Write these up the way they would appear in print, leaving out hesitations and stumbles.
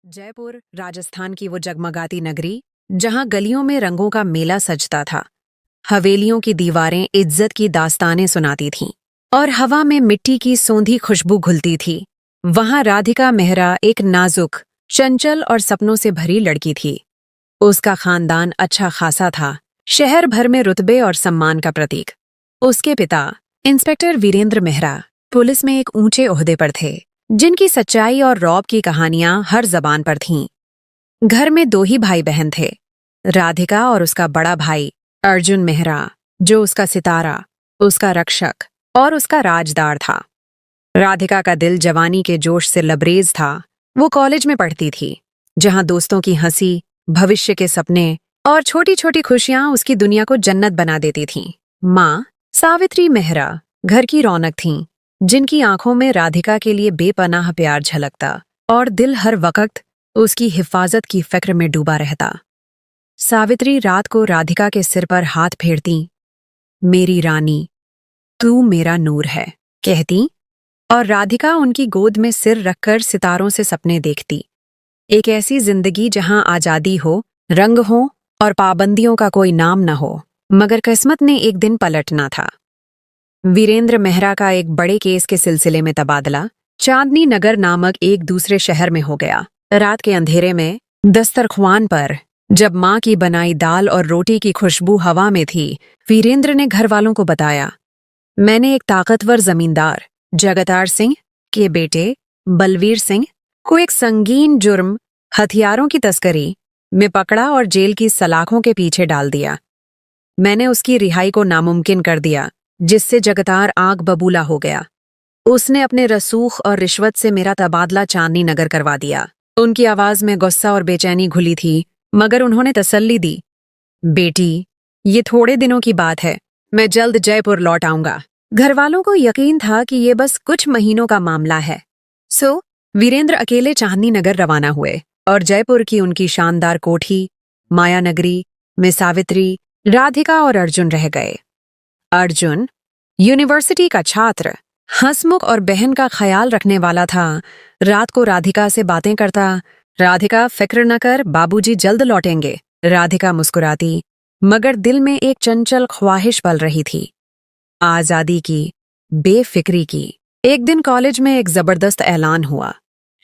जयपुर राजस्थान की वो जगमगाती नगरी जहां गलियों में रंगों का मेला सजता था। हवेलियों की दीवारें इज्जत की दास्तानें सुनाती थीं और हवा में मिट्टी की सोंधी खुशबू घुलती थी। वहां राधिका मेहरा एक नाजुक, चंचल और सपनों से भरी लड़की थी। उसका खानदान अच्छा खासा था, शहर भर में रुतबे और सम्मान का प्रतीक। उसके पिता इंस्पेक्टर वीरेंद्र मेहरा पुलिस में एक ऊंचे ओहदे पर थे, जिनकी सच्चाई और रौब की कहानियां हर जबान पर थीं। घर में दो ही भाई बहन थे, राधिका और उसका बड़ा भाई अर्जुन मेहरा, जो उसका सितारा, उसका रक्षक और उसका राजदार था। राधिका का दिल जवानी के जोश से लबरेज था। वो कॉलेज में पढ़ती थी, जहां दोस्तों की हंसी, भविष्य के सपने और छोटी छोटी खुशियां उसकी दुनिया को जन्नत बना देती थीं। माँ सावित्री मेहरा घर की रौनक थीं, जिनकी आंखों में राधिका के लिए बेपनाह प्यार झलकता और दिल हर वक्त उसकी हिफाजत की फिक्र में डूबा रहता। सावित्री रात को राधिका के सिर पर हाथ फेरती, मेरी रानी, तू मेरा नूर है, कहती, और राधिका उनकी गोद में सिर रखकर सितारों से सपने देखती। एक ऐसी जिंदगी जहां आजादी हो, रंग हो और पाबंदियों का कोई नाम न हो। मगर किस्मत ने एक दिन पलटना था। वीरेंद्र मेहरा का एक बड़े केस के सिलसिले में तबादला चांदनी नगर नामक एक दूसरे शहर में हो गया। रात के अंधेरे में दस्तरख्वान पर जब माँ की बनाई दाल और रोटी की खुशबू हवा में थी, वीरेंद्र ने घर वालों को बताया, मैंने एक ताकतवर जमींदार जगतार सिंह के बेटे बलवीर सिंह को एक संगीन जुर्म, हथियारों की तस्करी में पकड़ा और जेल की सलाखों के पीछे डाल दिया। मैंने उसकी रिहाई को नामुमकिन कर दिया, जिससे जगतार आग बबूला हो गया। उसने अपने रसूख और रिश्वत से मेरा तबादला चांदनी नगर करवा दिया। उनकी आवाज में गुस्सा और बेचैनी घुली थी, मगर उन्होंने तसल्ली दी, बेटी, ये थोड़े दिनों की बात है, मैं जल्द जयपुर लौट आऊंगा। घर वालों को यकीन था कि ये बस कुछ महीनों का मामला है। सो वीरेंद्र अकेले चांदनी नगर रवाना हुए और जयपुर की उनकी शानदार कोठी माया नगरी में सावित्री, राधिका और अर्जुन रह गए। अर्जुन यूनिवर्सिटी का छात्र, हंसमुख और बहन का ख्याल रखने वाला था। रात को राधिका से बातें करता, राधिका फिक्र न कर, बाबूजी जल्द लौटेंगे। राधिका मुस्कुराती, मगर दिल में एक चंचल ख्वाहिश पल रही थी, आजादी की, बेफिक्री की। एक दिन कॉलेज में एक जबरदस्त ऐलान हुआ।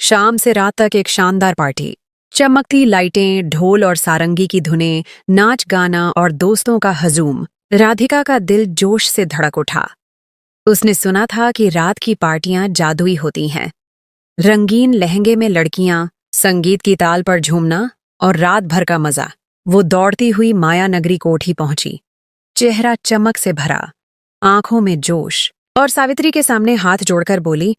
शाम से रात तक एक शानदार पार्टी, चमकती लाइटें, ढोल और सारंगी की धुनें, नाच गाना और दोस्तों का हजूम। राधिका का दिल जोश से धड़क उठा। उसने सुना था कि रात की पार्टियां जादुई होती हैं। रंगीन लहंगे में लड़कियां, संगीत की ताल पर झूमना और रात भर का मजा। वो दौड़ती हुई माया नगरी कोठी पहुंची, चेहरा चमक से भरा, आंखों में जोश, और सावित्री के सामने हाथ जोड़कर बोली,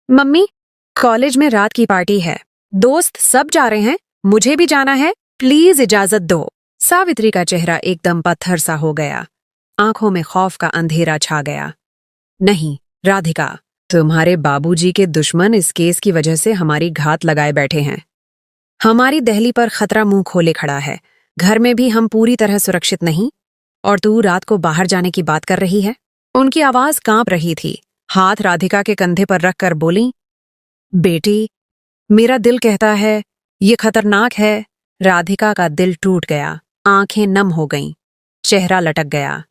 मम्मी, कॉलेज में रात की पार्टी है, दोस्त सब जा रहे हैं, मुझे भी जाना है, प्लीज इजाजत दो। सावित्री का चेहरा एकदम पत्थर सा हो गया, आंखों में खौफ का अंधेरा छा गया। नहीं राधिका, तुम्हारे बाबूजी के दुश्मन इस केस की वजह से हमारी घात लगाए बैठे हैं। हमारी दहली पर खतरा मुंह खोले खड़ा है। घर में भी हम पूरी तरह सुरक्षित नहीं, और तू रात को बाहर जाने की बात कर रही है। उनकी आवाज कांप रही थी। हाथ राधिका के कंधे पर रखकर बोली, बेटी, मेरा दिल कहता है ये खतरनाक है। राधिका का दिल टूट गया, आंखें नम हो गईं, चेहरा लटक गया।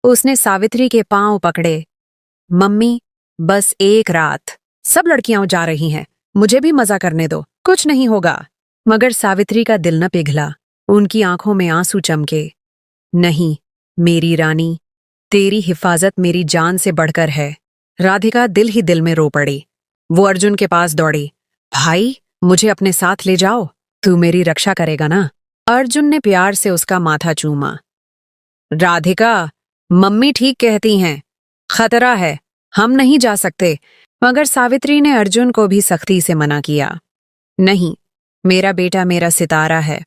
उसने सावित्री के पांव पकड़े, मम्मी, बस एक रात, सब लड़कियां जा रही हैं, मुझे भी मजा करने दो, कुछ नहीं होगा। मगर सावित्री का दिल न पिघला, उनकी आंखों में आंसू चमके। नहीं मेरी रानी, तेरी हिफाजत मेरी जान से बढ़कर है। राधिका दिल ही दिल में रो पड़ी। वो अर्जुन के पास दौड़ी, भाई, मुझे अपने साथ ले जाओ, तू मेरी रक्षा करेगा ना। अर्जुन ने प्यार से उसका माथा चूमा। राधिका, मम्मी ठीक कहती हैं, खतरा है, हम नहीं जा सकते। मगर सावित्री ने अर्जुन को भी सख्ती से मना किया। नहीं, मेरा बेटा मेरा सितारा है,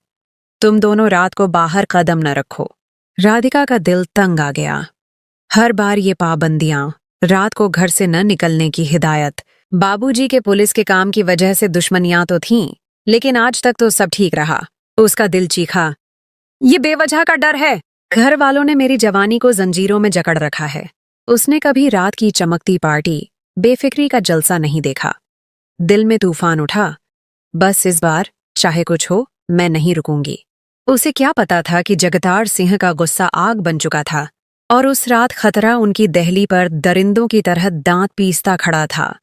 तुम दोनों रात को बाहर कदम न रखो। राधिका का दिल तंग आ गया। हर बार ये पाबंदियां, रात को घर से न निकलने की हिदायत, बाबूजी के पुलिस के काम की वजह से दुश्मनियां तो थीं, लेकिन आज तक तो सब ठीक रहा। उसका दिल चीखा, ये बेवजह का डर है। घर वालों ने मेरी जवानी को जंजीरों में जकड़ रखा है। उसने कभी रात की चमकती पार्टी, बेफिक्री का जलसा नहीं देखा। दिल में तूफान उठा, बस इस बार चाहे कुछ हो मैं नहीं रुकूंगी। उसे क्या पता था कि जगतार सिंह का गुस्सा आग बन चुका था और उस रात खतरा उनकी दहली पर दरिंदों की तरह दांत पीसता खड़ा था।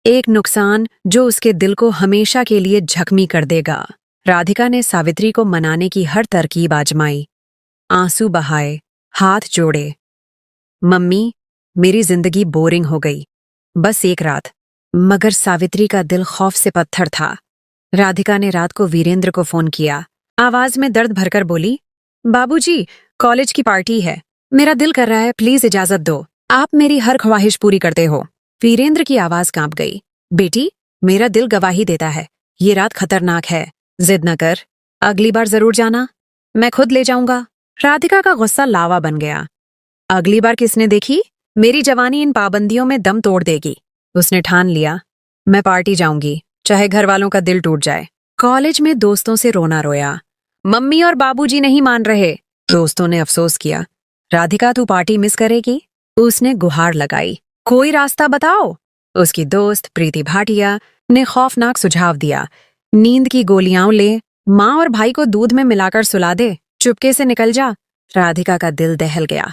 एक नुकसान जो उसके दिल को हमेशा के लिए जख्मी कर देगा। राधिका ने सावित्री को मनाने की हर तरकीब आजमाई, आंसू बहाए, हाथ जोड़े। मम्मी, मेरी जिंदगी बोरिंग हो गई, बस एक रात। मगर सावित्री का दिल खौफ से पत्थर था। राधिका ने रात को वीरेंद्र को फोन किया। आवाज में दर्द भरकर बोली, बाबूजी, कॉलेज की पार्टी है, मेरा दिल कर रहा है, प्लीज इजाजत दो, आप मेरी हर ख्वाहिश पूरी करते हो। वीरेंद्र की आवाज कांप गई। बेटी, मेरा दिल गवाही देता है, ये रात खतरनाक है, जिद न कर, अगली बार जरूर जाना, मैं खुद ले जाऊंगा। राधिका का गुस्सा लावा बन गया। अगली बार किसने देखी, मेरी जवानी इन पाबंदियों में दम तोड़ देगी। उसने ठान लिया, मैं पार्टी जाऊंगी, चाहे घर वालों का दिल टूट जाए। कॉलेज में दोस्तों से रोना रोया। मम्मी और बाबूजी नहीं मान रहे। दोस्तों ने अफसोस किया। राधिका, तू पार्टी मिस करेगी? उसने गुहार लगाई, कोई रास्ता बताओ। उसकी दोस्त प्रीति भाटिया ने खौफनाक सुझाव दिया, नींद की गोलियां ले, माँ और भाई को दूध में मिलाकर सुला दे, चुपके से निकल जा। राधिका का दिल दहल गया।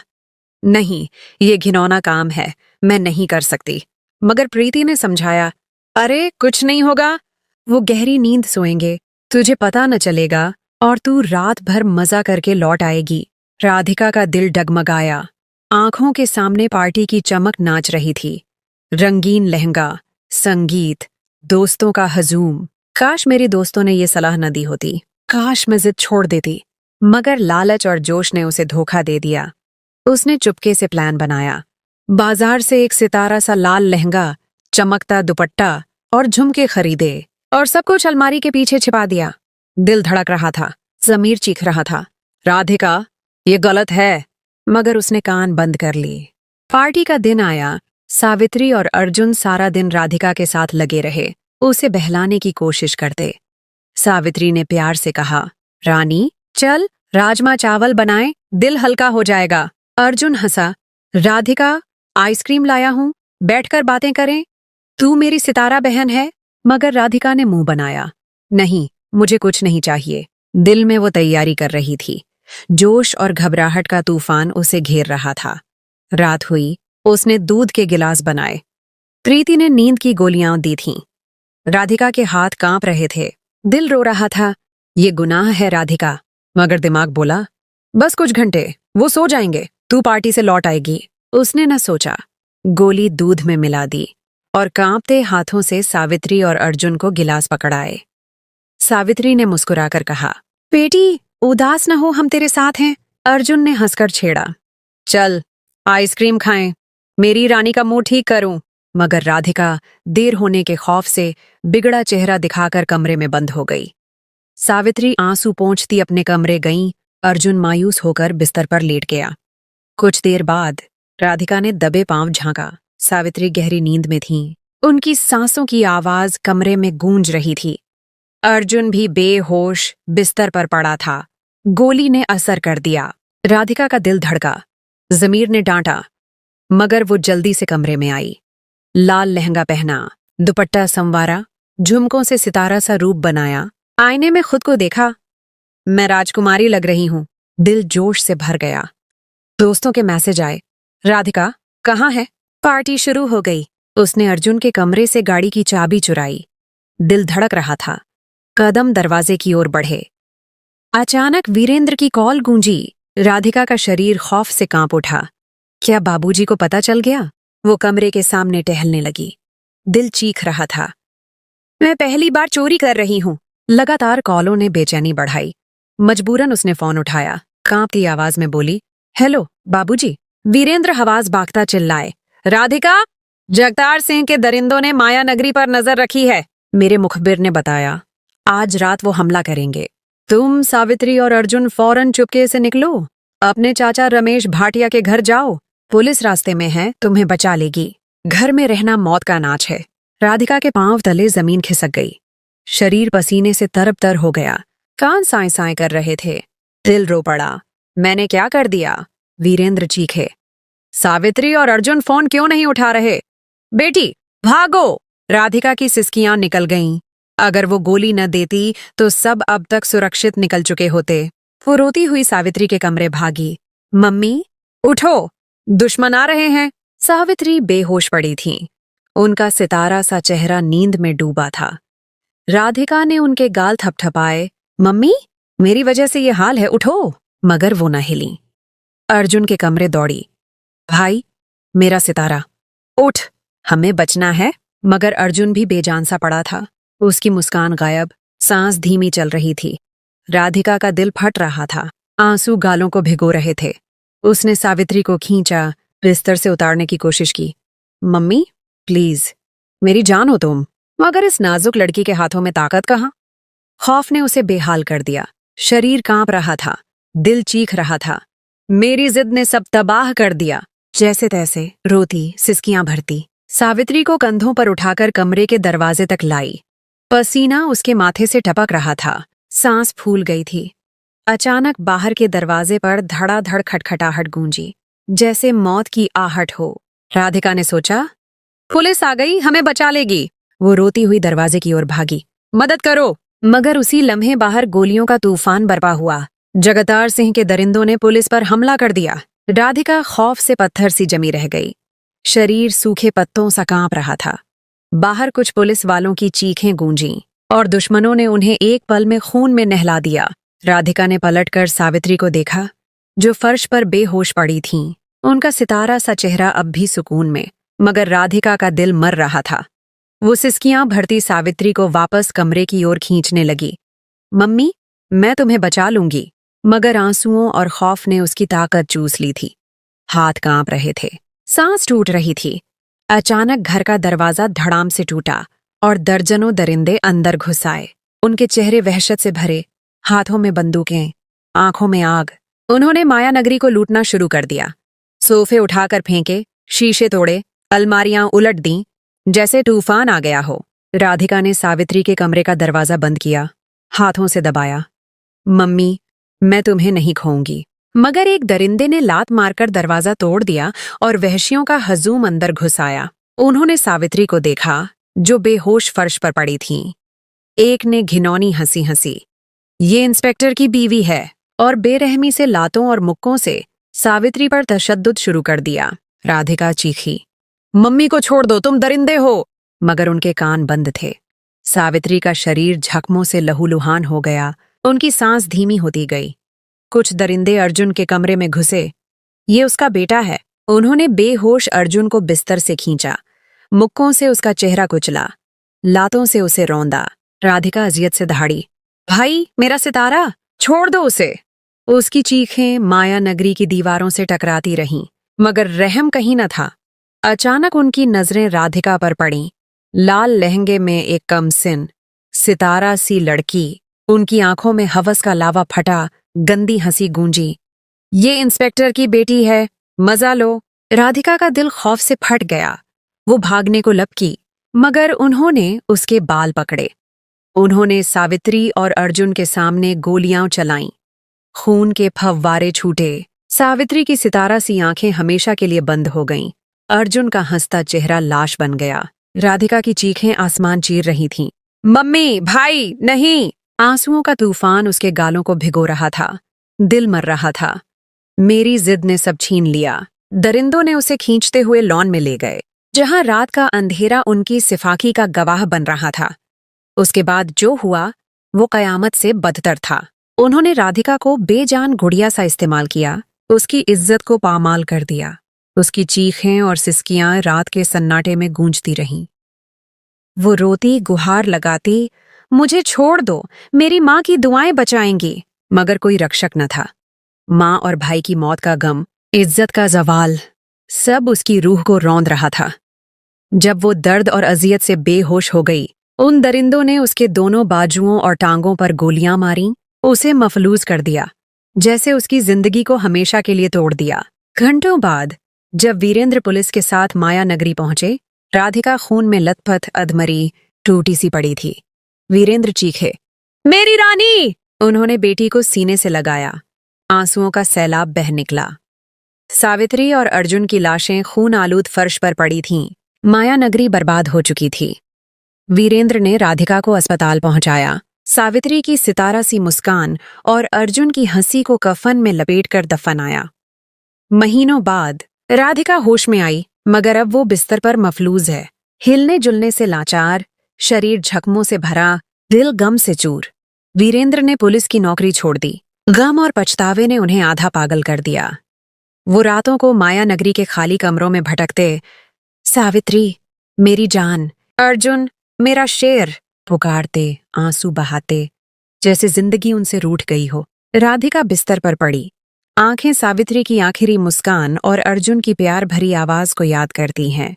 नहीं, ये घिनौना काम है, मैं नहीं कर सकती। मगर प्रीति ने समझाया, अरे कुछ नहीं होगा, वो गहरी नींद सोएंगे, तुझे पता न चलेगा और तू रात भर मजा करके लौट आएगी। राधिका का दिल डगमगाया। आंखों के सामने पार्टी की चमक नाच रही थी। रंगीन लहंगा, संगीत, दोस्तों का हजूम। काश मेरे दोस्तों ने ये सलाह न दी होती, काश मैं जिद छोड़ देती। मगर लालच और जोश ने उसे धोखा दे दिया। उसने चुपके से प्लान बनाया। बाजार से एक सितारा सा लाल लहंगा, चमकता दुपट्टा और झुमके खरीदे और सब कुछ अलमारी के पीछे छिपा दिया। दिल धड़क रहा था, ज़मीर चीख रहा था, राधिका, ये गलत है। मगर उसने कान बंद कर ली। पार्टी का दिन आया। सावित्री और अर्जुन सारा दिन राधिका के साथ लगे रहे, उसे बहलाने की कोशिश करते। सावित्री ने प्यार से कहा, रानी, चल राजमा चावल बनाएं, दिल हल्का हो जाएगा। अर्जुन हंसा, राधिका, आइसक्रीम लाया हूं, बैठकर बातें करें। तू मेरी सितारा बहन है। मगर राधिका ने मुंह बनाया, नहीं, मुझे कुछ नहीं चाहिए। दिल में वो तैयारी कर रही थी। जोश और घबराहट का तूफान उसे घेर रहा था। रात हुई, उसने दूध के गिलास बनाए। प्रीति ने नींद की गोलियां दी थीं। राधिका के हाथ कांप रहे थे, दिल रो रहा था, ये गुनाह है राधिका। मगर दिमाग बोला, बस कुछ घंटे, वो सो जाएंगे, तू पार्टी से लौट आएगी। उसने न सोचा, गोली दूध में मिला दी और कांपते हाथों से सावित्री और अर्जुन को गिलास पकड़ाए। सावित्री ने मुस्कुराकर कहा, बेटी, उदास न हो, हम तेरे साथ हैं। अर्जुन ने हंसकर छेड़ा, चल आइसक्रीम खाएं, मेरी रानी का मुंह ठीक करूं। मगर राधिका देर होने के खौफ से बिगड़ा चेहरा दिखाकर कमरे में बंद हो गई। सावित्री आंसू पोंछती अपने कमरे गईं। अर्जुन मायूस होकर बिस्तर पर लेट गया। कुछ देर बाद राधिका ने दबे पांव झांका। सावित्री गहरी नींद में थीं। उनकी सांसों की आवाज कमरे में गूंज रही थी। अर्जुन भी बेहोश बिस्तर पर पड़ा था। गोली ने असर कर दिया। राधिका का दिल धड़का। ज़मीर ने डांटा, मगर वो जल्दी से कमरे में आई। लाल लहंगा पहना, दुपट्टा संवारा, झुमकों से सितारा सा रूप बनाया। आईने में खुद को देखा, मैं राजकुमारी लग रही हूं। दिल जोश से भर गया। दोस्तों के मैसेज आए, राधिका कहाँ है? पार्टी शुरू हो गई। उसने अर्जुन के कमरे से गाड़ी की चाबी चुराई। दिल धड़क रहा था। कदम दरवाजे की ओर बढ़े। अचानक वीरेंद्र की कॉल गूंजी। राधिका का शरीर खौफ से कांप उठा। क्या बाबूजी को पता चल गया? वो कमरे के सामने टहलने लगी। दिल चीख रहा था, मैं पहली बार चोरी कर रही हूं। लगातार कॉलों ने बेचैनी बढ़ाई। मजबूरन उसने फोन उठाया। कांपती आवाज में बोली, हेलो बाबूजी। वीरेंद्र हवास भागता चिल्लाए, राधिका, जगतार सिंह के दरिंदों ने माया नगरी पर नजर रखी है। मेरे मुखबिर ने बताया, आज रात वो हमला करेंगे। तुम, सावित्री और अर्जुन फौरन चुपके से निकलो। अपने चाचा रमेश भाटिया के घर जाओ। पुलिस रास्ते में है, तुम्हें बचा लेगी। घर में रहना मौत का नाच है। राधिका के पांव तले जमीन खिसक गई। शरीर पसीने से तरबतर हो गया। कान साए साए कर रहे थे। दिल रो पड़ा, मैंने क्या कर दिया? वीरेंद्र चीखे। सावित्री और अर्जुन फोन क्यों नहीं उठा रहे? बेटी भागो! राधिका की सिसकियां निकल गईं। अगर वो गोली न देती तो सब अब तक सुरक्षित निकल चुके होते। वो रोती हुई सावित्री के कमरे भागी। मम्मी, उठो, दुश्मन आ रहे हैं। सावित्री बेहोश पड़ी थी। उनका सितारा सा चेहरा नींद में डूबा था। राधिका ने उनके गाल थपथपाए। मम्मी, मेरी वजह से ये हाल है, उठो। मगर वो न हिली। अर्जुन के कमरे दौड़ी। भाई, मेरा सितारा, उठ, हमें बचना है। मगर अर्जुन भी बेजान सा पड़ा था। उसकी मुस्कान गायब, सांस धीमी चल रही थी। राधिका का दिल फट रहा था, आंसू गालों को भिगो रहे थे। उसने सावित्री को खींचा, बिस्तर से उतारने की कोशिश की। मम्मी, प्लीज, मेरी जान हो तुम। मगर इस नाजुक लड़की के हाथों में ताकत कहाँ? खौफ ने उसे बेहाल कर दिया। शरीर कांप रहा था, दिल चीख रहा था। मेरी जिद ने सब तबाह कर दिया। जैसे तैसे रोती, सिसकियां भरती, सावित्री को कंधों पर उठाकर कमरे के दरवाजे तक लाई। पसीना उसके माथे से टपक रहा था, सांस फूल गई थी। अचानक बाहर के दरवाजे पर धड़ाधड़ खटखटाहट गूंजी, जैसे मौत की आहट हो। राधिका ने सोचा, पुलिस आ गई, हमें बचा लेगी। वो रोती हुई दरवाजे की ओर भागी। मदद करो। मगर उसी लम्हे बाहर गोलियों का तूफान बरपा हुआ। जगतार सिंह के दरिंदों ने पुलिस पर हमला कर दिया। राधिका खौफ से पत्थर सी जमी रह गई। शरीर सूखे पत्तों सा कांप रहा था। बाहर कुछ पुलिस वालों की चीखें गूंजीं और दुश्मनों ने उन्हें एक पल में खून में नहला दिया। राधिका ने पलटकर सावित्री को देखा, जो फर्श पर बेहोश पड़ी थीं। उनका सितारा सा चेहरा अब भी सुकून में, मगर राधिका का दिल मर रहा था। वो सिसकियां भरती सावित्री को वापस कमरे की ओर खींचने लगी। मम्मी, मैं तुम्हें बचा लूंगी। मगर आंसुओं और खौफ ने उसकी ताकत चूस ली थी। हाथ कांप रहे थे, सांस टूट रही थी। अचानक घर का दरवाजा धड़ाम से टूटा और दर्जनों दरिंदे अंदर घुस आए। उनके चेहरे वहशत से भरे, हाथों में बंदूकें, आंखों में आग। उन्होंने माया नगरी को लूटना शुरू कर दिया। सोफे उठाकर फेंके, शीशे तोड़े, अलमारियां उलट दीं, जैसे तूफान आ गया हो। राधिका ने सावित्री के कमरे का दरवाजा बंद किया, हाथों से दबाया। मम्मी, मैं तुम्हें नहीं खोऊंगी। मगर एक दरिंदे ने लात मारकर दरवाजा तोड़ दिया और वहशियों का हजूम अंदर घुस आया। उन्होंने सावित्री को देखा, जो बेहोश फर्श पर पड़ी थीं। एक ने घिनौनी हंसी हंसी, ये इंस्पेक्टर की बीवी है, और बेरहमी से लातों और मुक्कों से सावित्री पर तशद्दुद शुरू कर दिया। राधिका चीखी, मम्मी को छोड़ दो, तुम दरिंदे हो। मगर उनके कान बंद थे। सावित्री का शरीर जख्मों से लहूलुहान हो गया, उनकी सांस धीमी होती गई। कुछ दरिंदे अर्जुन के कमरे में घुसे। ये उसका बेटा है। उन्होंने बेहोश अर्जुन को बिस्तर से खींचा, मुक्कों से उसका चेहरा कुचला, लातों से उसे रौंदा। राधिका अजियत से दहाड़ी, भाई, मेरा सितारा, छोड़ दो उसे। उसकी चीखें माया नगरी की दीवारों से टकराती रहीं, मगर रहम कहीं न था। अचानक उनकी नजरें राधिका पर पड़ीं। लाल लहंगे में एक कमसिन, सितारा सी लड़की। उनकी आंखों में हवस का लावा फटा, गंदी हंसी गूंजी। ये इंस्पेक्टर की बेटी है, मजा लो। राधिका का दिल खौफ से फट गया। वो भागने को लपकी, मगर उन्होंने उसके बाल पकड़े। उन्होंने सावित्री और अर्जुन के सामने गोलियां चलाईं। खून के फव्वारे छूटे। सावित्री की सितारा सी आंखें हमेशा के लिए बंद हो गईं। अर्जुन का हंसता चेहरा लाश बन गया। राधिका की चीखें आसमान चीर रही थीं। मम्मी, भाई, नहीं। आंसुओं का तूफान उसके गालों को भिगो रहा था। दिल मर रहा था। मेरी जिद ने सब छीन लिया। दरिंदों ने उसे खींचते हुए लॉन में ले गए, जहां रात का अंधेरा उनकी सिफाकी का गवाह बन रहा था। उसके बाद जो हुआ वो कयामत से बदतर था। उन्होंने राधिका को बेजान गुड़िया सा इस्तेमाल किया, उसकी इज्जत को पामाल कर दिया। उसकी चीखें और सिसकियां रात के सन्नाटे में गूंजती रहीं। वो रोती, गुहार लगाती, मुझे छोड़ दो, मेरी माँ की दुआएं बचाएंगी। मगर कोई रक्षक न था। माँ और भाई की मौत का गम, इज्जत का जवाल, सब उसकी रूह को रौंद रहा था। जब वो दर्द और अजियत से बेहोश हो गई, उन दरिंदों ने उसके दोनों बाजुओं और टांगों पर गोलियां मारीं, उसे मफलूज कर दिया, जैसे उसकी जिंदगी को हमेशा के लिए तोड़ दिया। घंटों बाद जब वीरेंद्र पुलिस के साथ माया नगरी पहुंचे, राधिका खून में लथपथ, अधमरी, टूटी सी पड़ी थी। वीरेंद्र चीखे, मेरी रानी! उन्होंने बेटी को सीने से लगाया। आंसुओं का सैलाब बह निकला। सावित्री और अर्जुन की लाशें खून आलूद फर्श पर पड़ी थीं। माया नगरी बर्बाद हो चुकी थी। वीरेंद्र ने राधिका को अस्पताल पहुंचाया। सावित्री की सितारा सी मुस्कान और अर्जुन की हंसी को कफन में लपेटकर दफनाया। महीनों बाद राधिका होश में आई, मगर अब वो बिस्तर पर मफलूज है, हिलने जुलने से लाचार, शरीर जख्मों से भरा, दिल गम से चूर। वीरेंद्र ने पुलिस की नौकरी छोड़ दी। गम और पछतावे ने उन्हें आधा पागल कर दिया। वो रातों को माया नगरी के खाली कमरों में भटकते, सावित्री मेरी जान, अर्जुन मेरा शेर पुकारते, आंसू बहाते, जैसे जिंदगी उनसे रूठ गई हो। राधिका बिस्तर पर पड़ी, आंखें सावित्री की आखिरी मुस्कान और अर्जुन की प्यार भरी आवाज को याद करती हैं।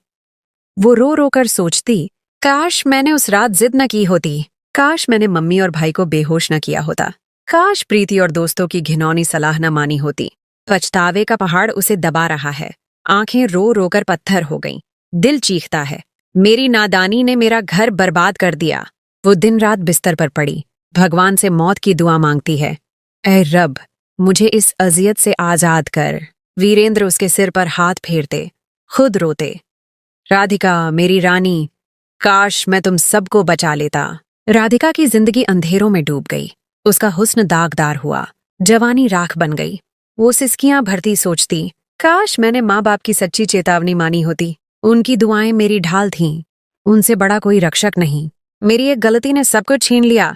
वो रो रो कर सोचती, काश मैंने उस रात जिद न की होती, काश मैंने मम्मी और भाई को बेहोश न किया होता, काश प्रीति और दोस्तों की घिनौनी सलाह न मानी होती। पछतावे का पहाड़ उसे दबा रहा है। आंखें रो रो कर पत्थर हो गईं। दिल चीखता है, मेरी नादानी ने मेरा घर बर्बाद कर दिया। वो दिन रात बिस्तर पर पड़ी, भगवान से मौत की दुआ मांगती है, ऐ रब मुझे इस अजियत से आजाद कर। वीरेंद्र उसके सिर पर हाथ फेरते, खुद रोते, राधिका मेरी रानी, काश मैं तुम सबको बचा लेता। राधिका की जिंदगी अंधेरों में डूब गई। उसका हुस्न दागदार हुआ, जवानी राख बन गई। वो सिसकियां भरती सोचती, काश मैंने माँ बाप की सच्ची चेतावनी मानी होती। उनकी दुआएं मेरी ढाल थीं, उनसे बड़ा कोई रक्षक नहीं। मेरी एक गलती ने सब कुछ छीन लिया।